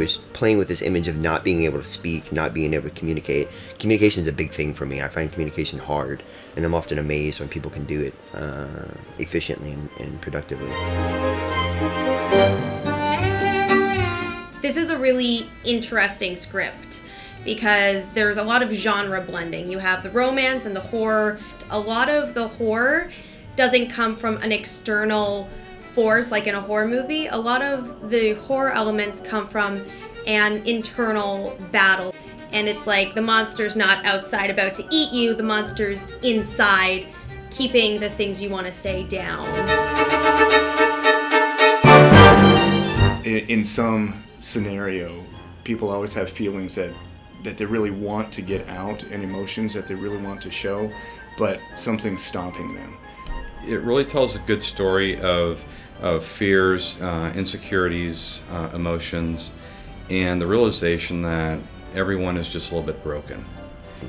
was playing with this image of not being able to speak, not being able to communicate. Communication is a big thing for me. I find communication hard, and I'm often amazed when people can do it efficiently and productively. This is a really interesting script because there's a lot of genre blending. You have the romance and the horror. A lot of the horror doesn't come from an external force like in a horror movie. A lot of the horror elements come from an internal battle. And it's like the monster's not outside about to eat you, the monster's inside keeping the things you want to say down. In some scenario, people always have feelings that they really want to get out and emotions that they really want to show, but something's stopping them. It really tells a good story of fears, insecurities, emotions, and the realization that everyone is just a little bit broken.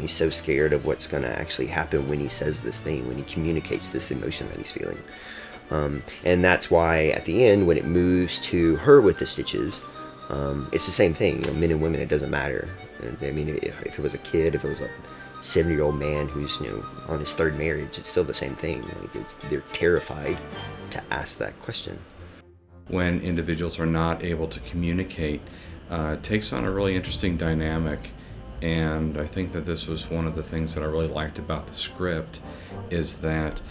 He's so scared of what's going to actually happen when he says this thing, when he communicates this emotion that he's feeling. And that's why at the end, when it moves to her with the stitches, it's the same thing. You know, men and women, it doesn't matter. I mean, if it was a kid, if it was a 70-year-old man who's, you know, on his third marriage, it's still the same thing. Like they're terrified to ask that question. When individuals are not able to communicate, it takes on a really interesting dynamic. And I think that this was one of the things that I really liked about the script, is that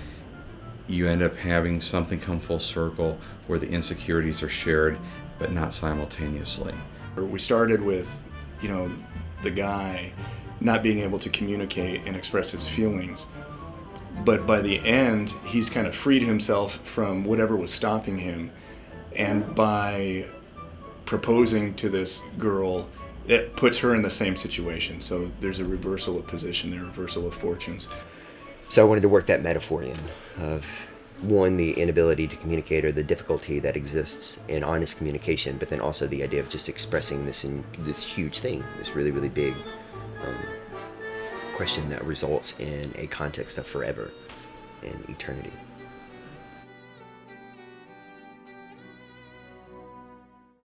you end up having something come full circle where the insecurities are shared, but not simultaneously. We started with, you know, the guy not being able to communicate and express his feelings. But by the end, he's kind of freed himself from whatever was stopping him. And by proposing to this girl, it puts her in the same situation. So there's a reversal of position there, a reversal of fortunes. So I wanted to work that metaphor in of, one, the inability to communicate or the difficulty that exists in honest communication, but then also the idea of just expressing this huge thing, this really, really big question that results in a context of forever and eternity.